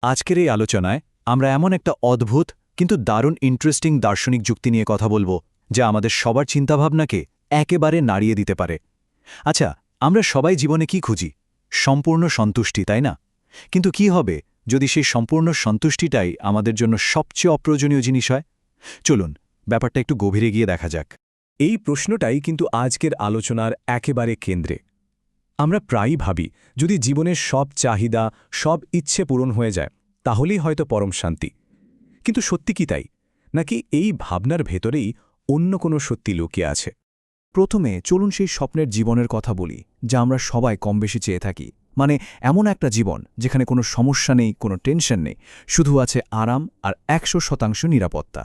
আজকের এই আলোচনায় আমরা এমন একটা অদ্ভুত কিন্তু দারুণ ইন্টারেস্টিং দার্শনিক যুক্তি নিয়ে কথা বলবো যা আমাদের সবার চিন্তাভাবনাকে একেবারে নাড়িয়ে দিতে পারে। আচ্ছা, আমরা সবাই জীবনে কি খুঁজি? সম্পূর্ণ সন্তুষ্টি, তাই না? কিন্তু কি হবে যদি সেই সম্পূর্ণ সন্তুষ্টিটাই আমাদের জন্য সবচেয়ে অপ্রয়োজনীয় জিনিস হয়? চলুন ব্যাপারটা একটু গভীরে গিয়ে দেখা যাক। এই প্রশ্নটাই কিন্তু আজকের আলোচনার একেবারে কেন্দ্রে। আমরা প্রায়ই ভাবি যদি জীবনের সব চাহিদা, সব ইচ্ছে পূরণ হয়ে যায় তাহলেই হয়তো পরম শান্তি। কিন্তু সত্যি কি তাই? নাকি এই ভাবনার ভেতরেই অন্য কোনো সত্যি লুকিয়ে আছে? প্রথমে চলুন সেই স্বপ্নের জীবনের কথা বলি যা আমরা সবাই কম বেশি চেয়ে থাকি। মানে এমন একটা জীবন যেখানে কোনো সমস্যা নেই, কোনো টেনশন নেই, শুধু আছে আরাম আর ১০০% নিরাপত্তা।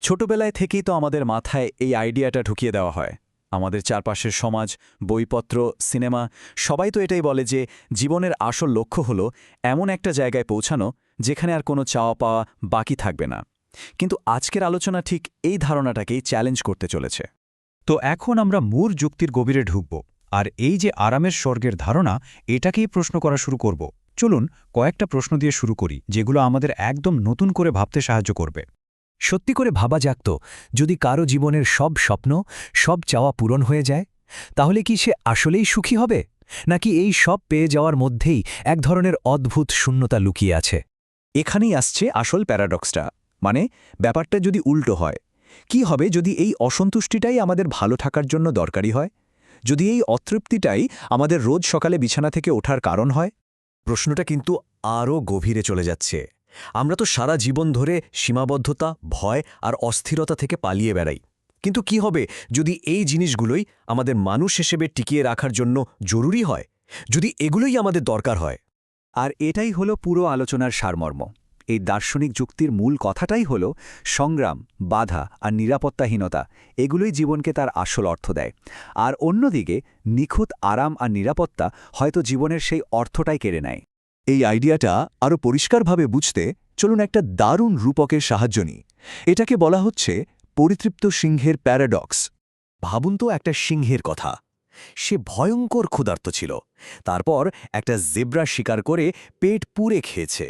ছোটবেলায় থেকেই তো আমাদের মাথায় এই আইডিয়াটা ঢুকিয়ে দেওয়া হয়। আমাদের চারপাশের সমাজ, বইপত্র, সিনেমা সবাই তো এটাই বলে যে জীবনের আসল লক্ষ্য হলো এমন একটা জায়গায় পৌঁছানো যেখানে আর কোনো চাওয়া পাওয়া বাকি থাকবে না। কিন্তু আজকের আলোচনা ঠিক এই ধারণাটাকেই চ্যালেঞ্জ করতে চলেছে। তো এখন আমরা মূল যুক্তির গভীরে ঢুকব, আর এই যে আরামের স্বর্গের ধারণা, এটাকেই প্রশ্ন করা শুরু করব। চলুন কয়েকটা প্রশ্ন দিয়ে শুরু করি যেগুলো আমাদের একদম নতুন করে ভাবতে সাহায্য করবে। সত্যি করে ভাবা যাক তো, যদি কারো জীবনের সব স্বপ্ন, সব চাওয়া পূরণ হয়ে যায়, তাহলে কি সে আসলেই সুখী হবে? নাকি এই সব পেয়ে যাওয়ার মধ্যেই এক ধরনের অদ্ভুত শূন্যতা লুকিয়ে আছে? এখানেই আসছে আসল প্যারাডক্সটা। মানে ব্যাপারটা যদি উল্টো হয়, কি হবে যদি এই অসন্তুষ্টিটাই আমাদের ভালো থাকার জন্য দরকারি হয়? যদি এই অতৃপ্তিটাই আমাদের রোজ সকালে বিছানা থেকে ওঠার কারণ হয়? প্রশ্নটা কিন্তু আরও গভীরে চলে যাচ্ছে। আমরা তো সারা জীবন ধরে সীমাবদ্ধতা, ভয় আর অস্থিরতা থেকে পালিয়ে বেড়াই। কিন্তু কি হবে যদি এই জিনিসগুলোই আমাদের মানুষ হিসেবে টিকিয়ে রাখার জন্য জরুরি হয়? যদি এগুলোই আমাদের দরকার হয়? আর এটাই হলো পুরো আলোচনার সারমর্ম। এই দার্শনিক যুক্তির মূল কথাটাই হল সংগ্রাম, বাধা আর নিরাপত্তাহীনতা এগুলোই জীবনকে তার আসল অর্থ দেয়। আর অন্যদিকে নিখুঁত আরাম আর নিরাপত্তা হয়তো জীবনের সেই অর্থটাই কেড়ে নেয়। এই আইডিয়াটা আরও পরিষ্কারভাবে বুঝতে চলুন একটা দারুণ রূপকের সাহায্য নিই। এটাকে বলা হচ্ছে পরিতৃপ্ত সিংহের প্যারাডক্স। ভাবুন তো একটা সিংহের কথা। সে ভয়ঙ্কর ক্ষুধার্ত ছিল। তারপর একটা জেব্রা শিকার করে পেট পুড়ে খেয়েছে।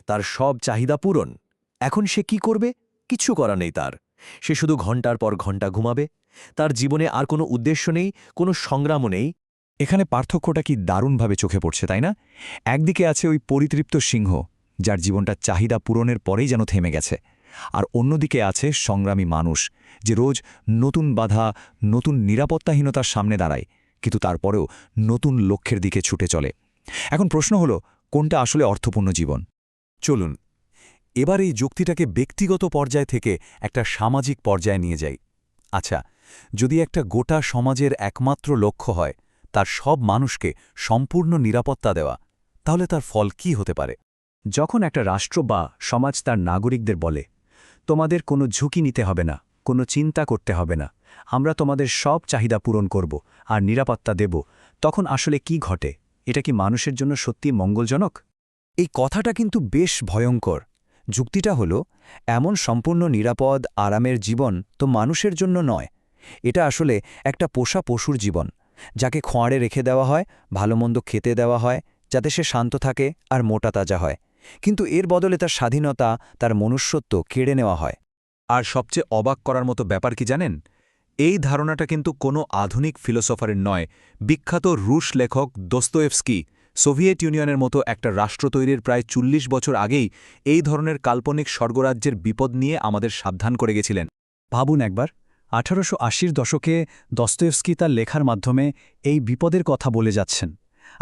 তার সব চাহিদা পূরণ। এখন সে কি করবে? কিচ্ছু করা নেই তার। সে শুধু ঘন্টার পর ঘন্টা ঘুমাবে। তার জীবনে আর কোনো উদ্দেশ্য নেই, কোনো সংগ্রামও নেই। এখানে পার্থক্যটা কি দারুণভাবে চোখে পড়ছে, তাই না? একদিকে আছে ওই পরিতৃপ্ত সিংহ, যার জীবনটা চাহিদা পূরণের পরেই যেন থেমে গেছে। আর অন্যদিকে আছে সংগ্রামী মানুষ, যে রোজ নতুন বাধা, নতুন নিরাপত্তাহীনতার সামনে দাঁড়ায়, কিন্তু তারপরেও নতুন লক্ষ্যের দিকে ছুটে চলে। এখন প্রশ্ন হলো, কোনটা আসলে অর্থপূর্ণ জীবন? চলুন এবার এই যুক্তিটাকে ব্যক্তিগত পর্যায় থেকে একটা সামাজিক পর্যায়ে নিয়ে যাই। আচ্ছা, যদি একটা গোটা সমাজের একমাত্র লক্ষ্য হয় তার সব মানুষকে সম্পূর্ণ নিরাপত্তা দেওয়া, তাহলে তার ফল কি হতে পারে? যখন একটা রাষ্ট্র বা সমাজ তার নাগরিকদের বলে, তোমাদের কোনো ঝুঁকি নিতে হবে না, কোনো চিন্তা করতে হবে না, আমরা তোমাদের সব চাহিদা পূরণ করব আর নিরাপত্তা দেব, তখন আসলে কি ঘটে? এটা কি মানুষের জন্য সত্যি মঙ্গলজনক? এই কথাটা কিন্তু বেশ ভয়ঙ্কর। যুক্তিটা হলো, এমন সম্পূর্ণ নিরাপদ আরামের জীবন তো মানুষের জন্য নয়। এটা আসলে একটা পোষা পশুর জীবন, যাকে খোঁয়াড়ে রেখে দেওয়া হয়, ভালোমন্দ খেতে দেওয়া হয়, যাতে সে শান্ত থাকে আর মোটা তাজা হয়। কিন্তু এর বদলে তার স্বাধীনতা, তার মনুষ্যত্ব কেড়ে নেওয়া হয়। আর সবচেয়ে অবাক করার মতো ব্যাপার কি জানেন? এই ধারণাটা কিন্তু কোনো আধুনিক ফিলোসফারের নয়। বিখ্যাত রুশ লেখক দোস্তোয়েভস্কি সোভিয়েত ইউনিয়নের মতো একটা রাষ্ট্র তৈরির প্রায় ৪০ বছর আগেই এই ধরনের কাল্পনিক স্বর্গরাজ্যের বিপদ নিয়ে আমাদের সাবধান করে গেছিলেন। ভাবুন একবার, ১৮৮০ দশকে দস্তয়েভস্কি তার লেখার মাধ্যমে এই বিপদের কথা বলে যাচ্ছেন।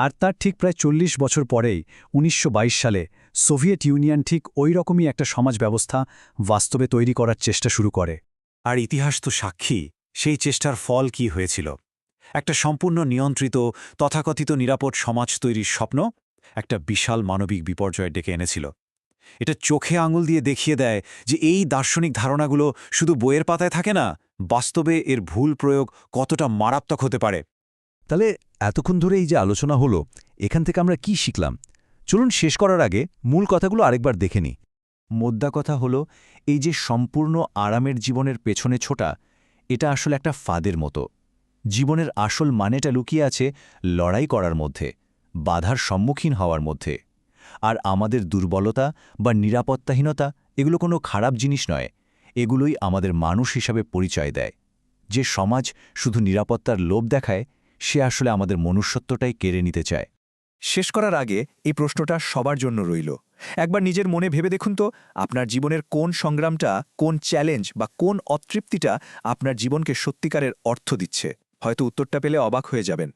আর তার ঠিক প্রায় ৪০ বছর পরেই ১৯২২ সালে সোভিয়েত ইউনিয়ন ঠিক ওই রকমই একটা সমাজ ব্যবস্থা বাস্তবে তৈরি করার চেষ্টা শুরু করে। আর ইতিহাস তো সাক্ষী, সেই চেষ্টার ফল কি হয়েছিল। একটা সম্পূর্ণ নিয়ন্ত্রিত, তথাকথিত নিরাপদ সমাজ তৈরির স্বপ্ন একটা বিশাল মানবিক বিপর্যয় ডেকে এনেছিল। এটা চোখে আঙুল দিয়ে দেখিয়ে দেয় যে এই দার্শনিক ধারণাগুলো শুধু বইয়ের পাতায় থাকে না, বাস্তবে এর ভুল প্রয়োগ কতটা মারাত্মক হতে পারে। তাহলে এতক্ষণ ধরে এই যে আলোচনা হলো, এখান থেকে আমরা কি শিখলাম? চলুন শেষ করার আগে মূল কথাগুলো আরেকবার দেখে নিই। মোদ্দা কথা হলো, এই যে সম্পূর্ণ আরামের জীবনের পেছনে ছোটা, এটা আসলে একটা ফাঁদের মতো। জীবনের আসল মানেটা লুকিয়ে আছে লড়াই করার মধ্যে, বাধার সম্মুখীন হওয়ার মধ্যে। আর আমাদের দুর্বলতা বা নিরাপত্তাহীনতা এগুলো কোনো খারাপ জিনিস নয়, এগুলোই আমাদের মানুষ হিসাবে পরিচয় দেয়। যে সমাজ শুধু নিরাপত্তার লোভ দেখায়, সে আসলে আমাদের মনুষ্যত্বটাই কেড়ে নিতে চায়। শেষ করার আগে এই প্রশ্নটা সবার জন্য রইল। একবার নিজের মনে ভেবে দেখুন তো, আপনার জীবনের কোন সংগ্রামটা, কোন চ্যালেঞ্জ বা কোন অতৃপ্তিটা আপনার জীবনকে সত্যিকারের অর্থ দিচ্ছে। হয়তো উত্তরটা পেলে অবাক হয়ে যাবেন।